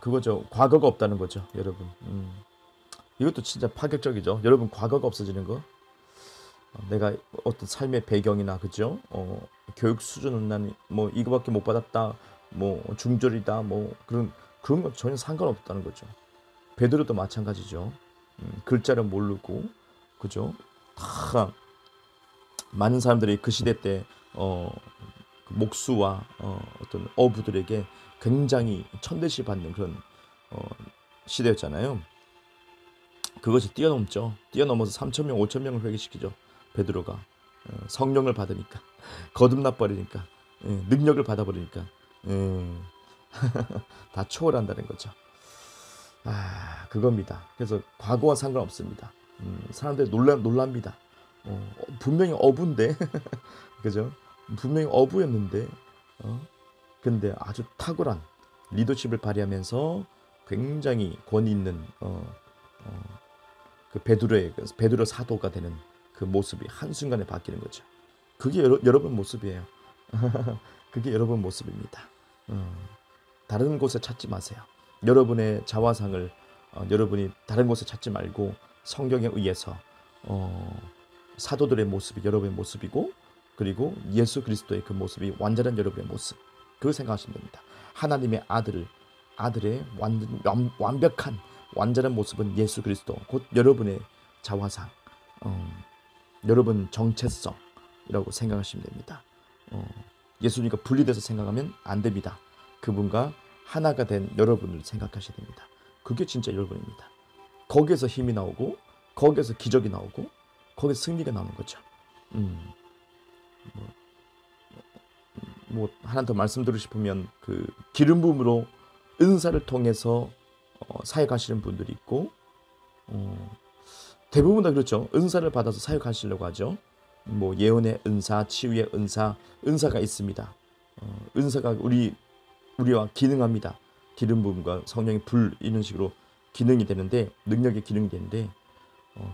그거죠. 과거가 없다는 거죠, 여러분. 이것도 진짜 파격적이죠. 여러분, 과거가 없어지는 거. 내가 어떤 삶의 배경이나, 그죠? 교육 수준은 난 뭐 이거밖에 못 받았다, 뭐 중졸이다, 뭐 그런 건 전혀 상관없다는 거죠. 베드로도 마찬가지죠. 글자를 모르고, 그죠? 다 많은 사람들이 그 시대 때 그 목수와 어떤 어부들에게 굉장히 천대시 받는 그런 시대였잖아요. 그것이 뛰어넘죠. 뛰어넘어서 3천 명, 5천 명을 회개시키죠. 베드로가 성령을 받으니까, 거듭나 버리니까, 능력을 받아 버리니까 다 초월한다는 거죠. 그겁니다. 그래서 과거와 상관없습니다. 사람들이 놀랍니다. 분명히 어부인데 그죠? 분명히 어부였는데 근데 아주 탁월한 리더십을 발휘하면서 굉장히 권위 있는 그 베드로 사도가 되는 그 모습이 한순간에 바뀌는 거죠. 그게 여러분 모습이에요. 그게 여러분 모습입니다. 다른 곳에 찾지 마세요. 여러분의 자화상을 여러분이 다른 곳에 찾지 말고 성경에 의해서 사도들의 모습이 여러분의 모습이고, 그리고 예수 그리스도의 그 모습이 완전한 여러분의 모습, 그걸 생각하시면 됩니다. 하나님의 아들의 완벽한 완전한 모습은 예수 그리스도, 곧 여러분의 자화상, 여러분 정체성이라고 생각하시면 됩니다. 예수님과 분리돼서 생각하면 안 됩니다. 그분과 하나가 된 여러분을 생각하셔야 됩니다. 그게 진짜 여러분입니다. 거기에서 힘이 나오고, 거기에서 기적이 나오고, 거기서 승리가 나오는 거죠. 뭐 하나 더 말씀드리고 싶으면, 그 기름 부음으로 은사를 통해서 사역하시는 분들이 있고, 대부분 다 그렇죠. 은사를 받아서 사역하시려고 하죠. 뭐 예언의 은사, 치유의 은사가 있습니다. 은사가 우리와 기능합니다. 기름 부음과 성령의 불, 이런 식으로 기능이 되는데, 능력의 기능이 되는데,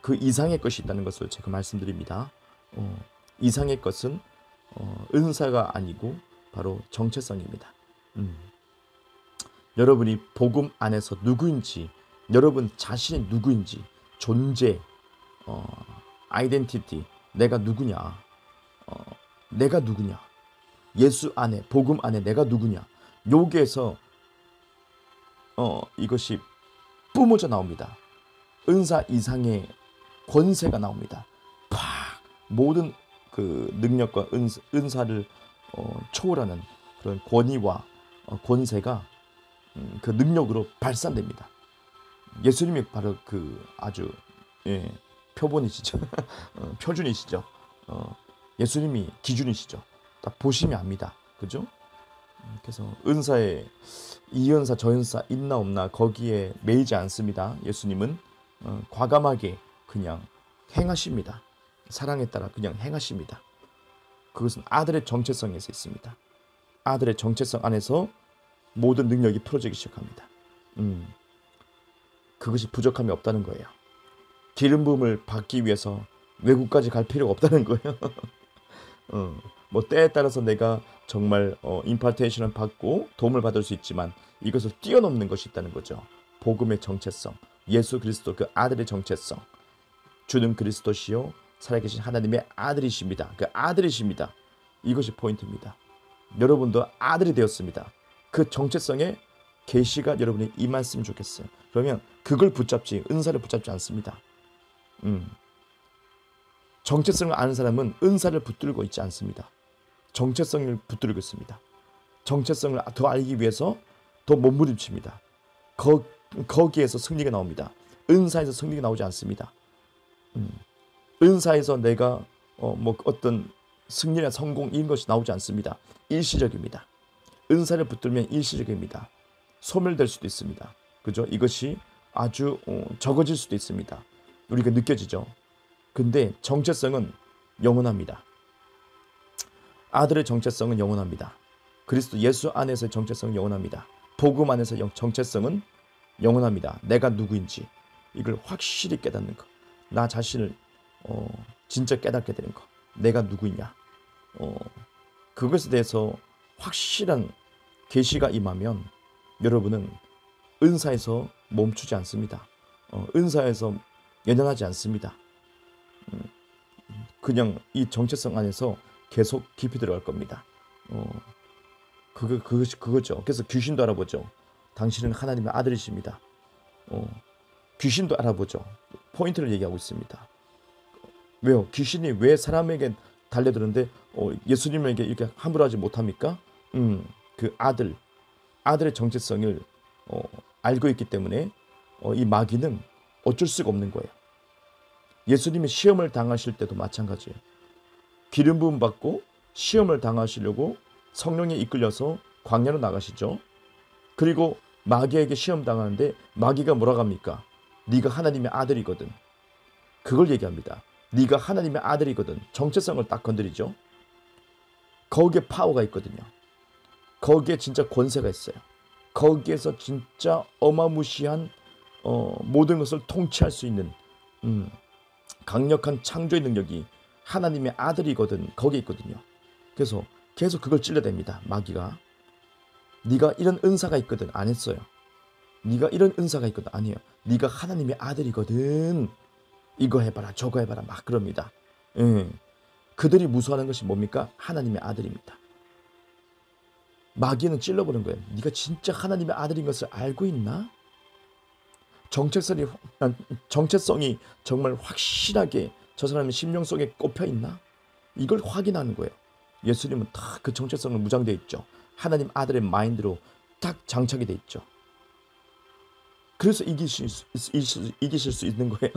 그 이상의 것이 있다는 것을 제가 말씀드립니다. 이상의 것은 은사가 아니고 바로 정체성입니다. 여러분이 복음 안에서 누구인지, 여러분 자신이 누구인지, 존재, 아이덴티티, 내가 누구냐, 예수 안에, 복음 안에 내가 누구냐, 여기에서 이것이 뿜어져 나옵니다. 은사 이상의 권세가 나옵니다. 팍! 모든 그 능력과 은사를 초월하는 그런 권위와 권세가 그 능력으로 발산됩니다. 예수님이 바로 그 아주 표본이시죠. 표준이시죠. 예수님이 기준이시죠. 딱 보시면 압니다. 그죠? 그래서 은사에 이 은사 저 은사 있나 없나 거기에 매이지 않습니다. 예수님은 과감하게 그냥 행하십니다. 사랑에 따라 그냥 행하십니다. 그것은 아들의 정체성에서 있습니다. 아들의 정체성 안에서 모든 능력이 풀어지기 시작합니다. 그것이 부족함이 없다는 거예요. 기름 부음을 받기 위해서 외국까지 갈 필요가 없다는 거예요. 뭐 때에 따라서 내가 정말 임파테이션을 받고 도움을 받을 수 있지만, 이것을 뛰어넘는 것이 있다는 거죠. 복음의 정체성, 예수 그리스도 그 아들의 정체성, 주는 그리스도시요 살아계신 하나님의 아들이십니다. 그 아들이십니다. 이것이 포인트입니다. 여러분도 아들이 되었습니다. 그 정체성에 계시가 여러분이 임했으면 좋겠어요. 그러면 그걸 붙잡지, 은사를 붙잡지 않습니다. 정체성을 아는 사람은 은사를 붙들고 있지 않습니다. 정체성을 붙들고 있습니다. 정체성을 더 알기 위해서 더 몸부림칩니다. 거기에서 승리가 나옵니다. 은사에서 승리가 나오지 않습니다. 은사에서 내가 뭐 어떤 승리나 성공 이런 것이 나오지 않습니다. 일시적입니다. 은사를 붙들면 일시적입니다. 소멸될 수도 있습니다. 그죠? 이것이 아주 적어질 수도 있습니다. 우리가 느껴지죠. 근데 정체성은 영원합니다. 아들의 정체성은 영원합니다. 그리스도 예수 안에서의 정체성은 영원합니다. 복음 안에서 정체성은 영원합니다. 내가 누구인지 이걸 확실히 깨닫는 것, 나 자신을 진짜 깨닫게 되는 것, 내가 누구이냐, 그것에 대해서 확실한 계시가 임하면 여러분은 은사에서 멈추지 않습니다. 은사에서 연연하지 않습니다. 그냥 이 정체성 안에서 계속 깊이 들어갈 겁니다. 그거죠. 그래서 귀신도 알아보죠. 당신은 하나님의 아들이십니다. 귀신도 알아보죠. 포인트를 얘기하고 있습니다. 왜요? 귀신이 왜 사람에게 달려드는데 예수님에게 이렇게 함부로 하지 못합니까? 그 아들의 정체성을 알고 있기 때문에 이 마귀는 어쩔 수가 없는 거예요. 예수님이 시험을 당하실 때도 마찬가지예요. 기름 부음 받고 시험을 당하시려고 성령에 이끌려서 광야로 나가시죠. 그리고 마귀에게 시험 당하는데 마귀가 뭐라고 합니까? 네가 하나님의 아들이거든. 그걸 얘기합니다. 네가 하나님의 아들이거든. 정체성을 딱 건드리죠. 거기에 파워가 있거든요. 거기에 진짜 권세가 있어요. 거기에서 진짜 어마무시한 모든 것을 통치할 수 있는 강력한 창조의 능력이 하나님의 아들이거든. 거기에 있거든요. 그래서 계속 그걸 찔러댑니다. 마귀가. 네가 이런 은사가 있거든. 안 했어요. 네가 이런 은사가 있거든. 아니에요. 네가 하나님의 아들이거든. 이거 해봐라 저거 해봐라 막 그럽니다. 그들이 무서워하는 것이 뭡니까? 하나님의 아들입니다. 마귀는 찔러보는 거예요. 네가 진짜 하나님의 아들인 것을 알고 있나? 정체성이 정말 확실하게 저 사람의 심령 속에 꼽혀 있나? 이걸 확인하는 거예요. 예수님은 다 그 정체성을 무장되어 있죠. 하나님 아들의 마인드로 딱 장착이 되어 있죠. 그래서 이기실 수 있는 거예요.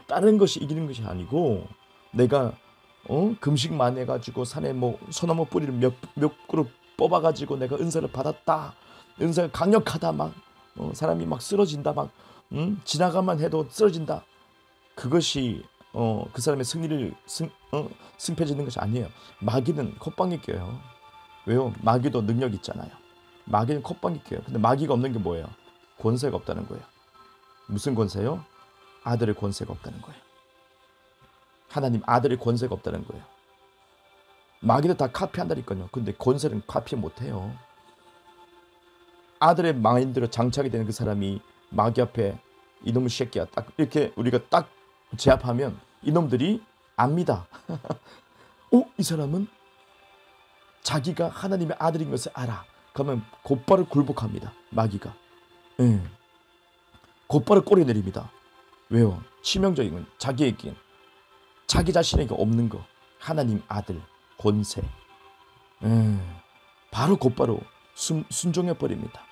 다른 것이 이기는 것이 아니고 내가 금식만 해가지고 산에 뭐 소나무 뿌리를 몇 그루 뽑아가지고 내가 은사를 받았다. 은사가 강력하다 막 사람이 막 쓰러진다 막 지나가만 해도 쓰러진다. 그것이 그 사람의 승리를 승패짓는 것이 아니에요. 마귀는 콧방귀 껴요. 왜요? 마귀도 능력 있잖아요. 마귀는 콧방귀 껴요. 근데 마귀가 없는 게 뭐예요? 권세가 없다는 거예요. 무슨 권세요? 아들의 권세가 없다는 거예요. 하나님 아들의 권세가 없다는 거예요. 마귀도 다 카피한다니까요. 근데 권세는 카피 못해요. 아들의 마인드로 장착이 되는 그 사람이 마귀 앞에 이놈의 새끼야 딱 이렇게 우리가 딱 제압하면 이놈들이 압니다. 이 사람은 자기가 하나님의 아들인 것을 알아. 그러면 곧바로 굴복합니다. 마귀가. 곧바로 꼬리 내립니다. 왜요? 치명적인 건 자기에게 자기 자신에게 없는 거. 하나님 아들 권세. 바로 곧바로 순종해 버립니다.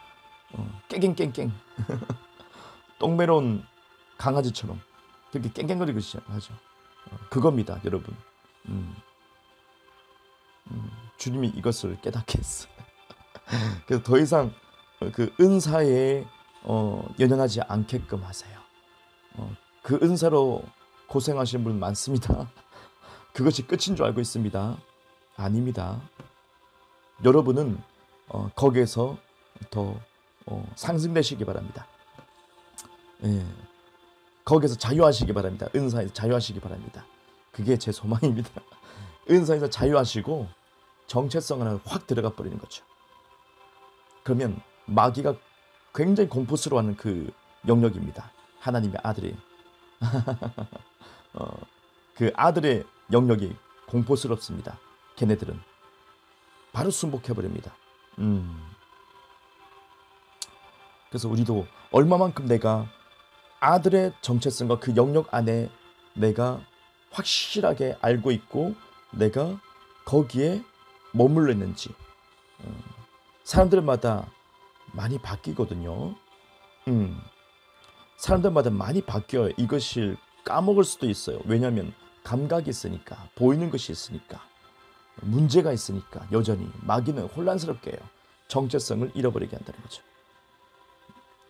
깽깽깽깽 똥매로운 강아지처럼 그렇게 깽깽거리기 시작하죠. 그겁니다, 여러분. 주님이 이것을 깨닫게 했어요. 그래서 더 이상 그 은사에 연연하지 않게끔 하세요. 그 은사로 고생하시는 분 많습니다. 그것이 끝인 줄 알고 있습니다. 아닙니다. 여러분은 거기에서 더 상승되시기 바랍니다. 거기에서 자유하시기 바랍니다. 은사에서 자유하시기 바랍니다. 그게 제 소망입니다. 은사에서 자유하시고 정체성 하나 확 들어가 버리는 거죠. 그러면 마귀가 굉장히 공포스러워하는 그 영역입니다. 하나님의 아들이 그 아들의 영역이 공포스럽습니다. 걔네들은 바로 순복해 버립니다. 그래서 우리도 얼마만큼 내가 아들의 정체성과 그 영역 안에 내가 확실하게 알고 있고 내가 거기에 머물러 있는지. 사람들마다 많이 바뀌거든요. 사람들마다 많이 바뀌어요. 이것을 까먹을 수도 있어요. 왜냐하면 감각이 있으니까, 보이는 것이 있으니까, 문제가 있으니까 여전히 마귀는 혼란스럽게 해요. 정체성을 잃어버리게 한다는 거죠.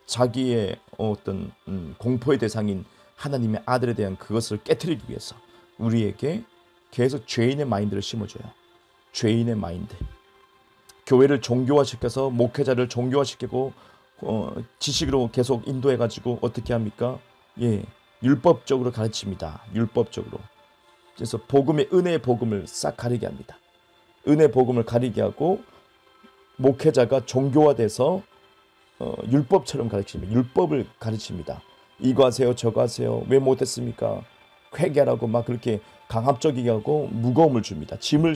자기의 어떤 공포의 대상인 하나님의 아들에 대한 그것을 깨트리기 위해서 우리에게 계속 죄인의 마인드를 심어줘요. 죄인의 마인드. 교회를 종교화시켜서 목회자를 종교화시키고 지식으로 계속 인도해가지고 어떻게 합니까? 율법적으로 가르칩니다. 율법적으로. 그래서 복음의 은혜의 복음을 싹 가리게 합니다. 은혜 복음을 가리게 하고 목회자가 종교화돼서 율법처럼 가르칩니다. 율법을 가르칩니다. 이거 하세요, 저거 하세요. 왜 못했습니까? 회개하라고 막 그렇게 강압적이게 하고 무거움을 줍니다. 짐을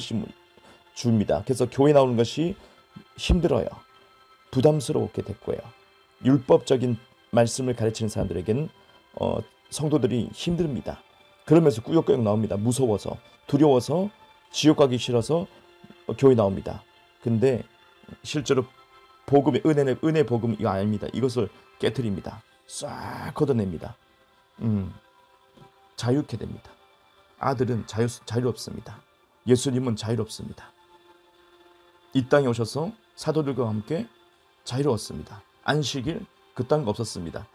줍니다. 그래서 교회 나오는 것이 힘들어요. 부담스럽게 됐고요. 율법적인 말씀을 가르치는 사람들에게는 성도들이 힘듭니다. 그러면서 꾸역꾸역 나옵니다. 무서워서, 두려워서, 지옥 가기 싫어서 교회 나옵니다. 근데 실제로 복음의 은혜 복음 이거 아닙니다. 이것을 깨트립니다. 싹 걷어냅니다. 자유케 됩니다. 아들은 자유롭습니다. 예수님은 자유롭습니다. 이 땅에 오셔서 사도들과 함께 자유로웠습니다. 안식일 그딴 거 없었습니다.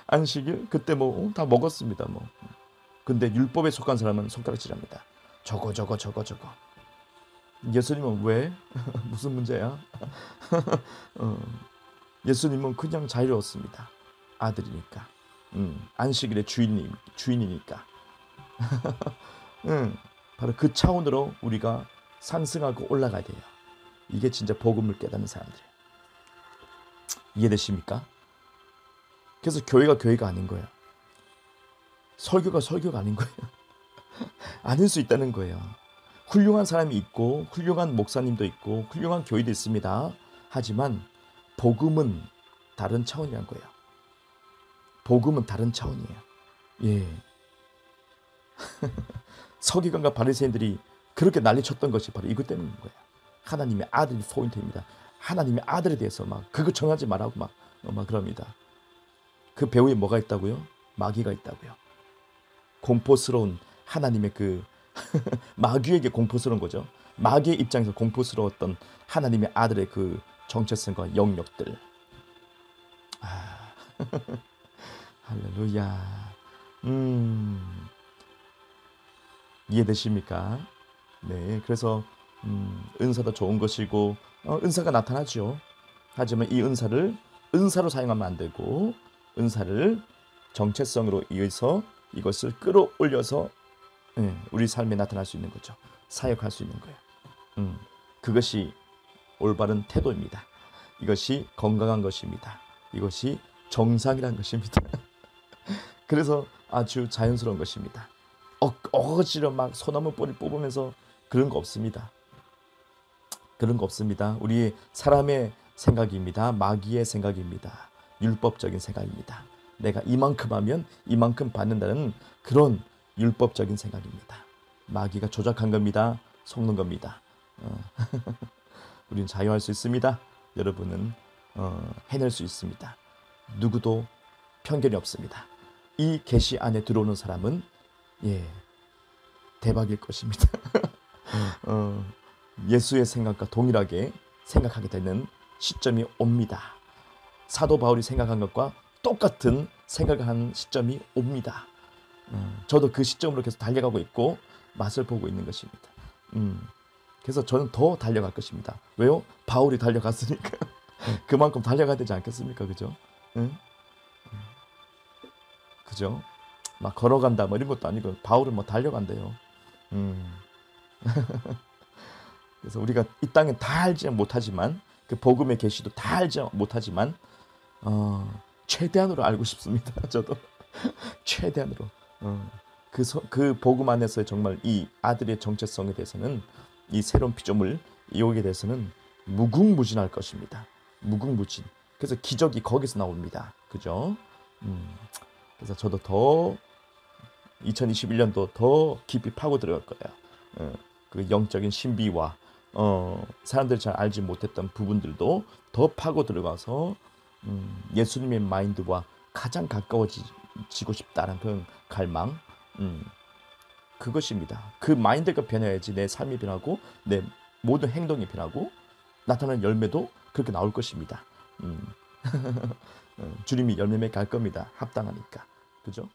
안식일 그때 뭐 다 먹었습니다. 뭐. 근데 율법에 속한 사람은 손가락질합니다. 저거. 예수님은 왜? 무슨 문제야? 예수님은 그냥 자유로웠습니다. 아들이니까. 안식일의 주인이니까. 바로 그 차원으로 우리가 상승하고 올라가야 돼요. 이게 진짜 복음을 깨닫는 사람들이에요. 이해되십니까? 그래서 교회가 아닌 거예요. 설교가 아닌 거예요. 아닐 수 있다는 거예요. 훌륭한 사람이 있고 훌륭한 목사님도 있고 훌륭한 교회도 있습니다. 하지만 복음은 다른 차원이란 거예요. 복음은 다른 차원이에요. 예. 서기관과 바리새인들이 그렇게 난리쳤던 것이 바로 이것 때문인 거예요. 하나님의 아들이 포인트입니다. 하나님의 아들에 대해서 막 그거 정하지 말라고 막 그럽니다. 그 배후에 뭐가 있다고요? 마귀가 있다고요. 공포스러운 하나님의 그 마귀에게 공포스러운 거죠. 마귀의 입장에서 공포스러웠던 하나님의 아들의 그 정체성과 영역들. 할렐루야. 이해되십니까? 네, 그래서 은사도 좋은 것이고 은사가 나타나죠. 하지만 이 은사로 사용하면 안 되고 은사를 정체성으로 이어서 이것을 끌어올려서 우리 삶에 나타날 수 있는 거죠. 사역할 수 있는 거예요. 그것이 올바른 태도입니다. 이것이 건강한 것입니다. 이것이 정상이라는 것입니다. 그래서 아주 자연스러운 것입니다. 억지로 막 소나무 뿌리 뽑으면서 그런 거 없습니다. 그런 거 없습니다. 우리 사람의 생각입니다. 마귀의 생각입니다. 율법적인 생각입니다. 내가 이만큼 하면 이만큼 받는다는 그런 율법적인 생각입니다. 마귀가 조작한 겁니다. 속는 겁니다. 우리는 자유할 수 있습니다. 여러분은 해낼 수 있습니다. 누구도 편견이 없습니다. 이 계시 안에 들어오는 사람은 대박일 것입니다. 예수의 생각과 동일하게 생각하게 되는 시점이 옵니다. 사도 바울이 생각한 것과 똑같은 생각을 하는 시점이 옵니다. 저도 그 시점으로 계속 달려가고 있고 맛을 보고 있는 것입니다. 그래서 저는 더 달려갈 것입니다. 왜요? 바울이 달려갔으니까. 그만큼 달려가야 되지 않겠습니까? 그죠? 그죠? 막 걸어간다 뭐 이런 것도 아니고 바울은 뭐 달려간대요. 그래서 우리가 이 땅에 다 알지 못하지만 그 복음의 계시도 다 알지 못하지만 최대한으로 알고 싶습니다. 저도 최대한으로 그 복음 안에서 정말 이 아들의 정체성에 대해서는 이 새로운 피조물 이오게 대해서는 무궁무진할 것입니다. 무궁무진. 그래서 기적이 거기서 나옵니다. 그죠? 그래서 저도 더 2021년도 더 깊이 파고 들어갈 거예요. 그 영적인 신비와 사람들이 잘 알지 못했던 부분들도 더 파고 들어가서 예수님의 마인드와 가장 가까워지고 싶다는 그런 갈망, 그것입니다. 그 마인드가 변해야지 내 삶이 변하고 내 모든 행동이 변하고 나타나는 열매도 그렇게 나올 것입니다. 주님이 열매 맺게 할 겁니다. 합당하니까. 그죠?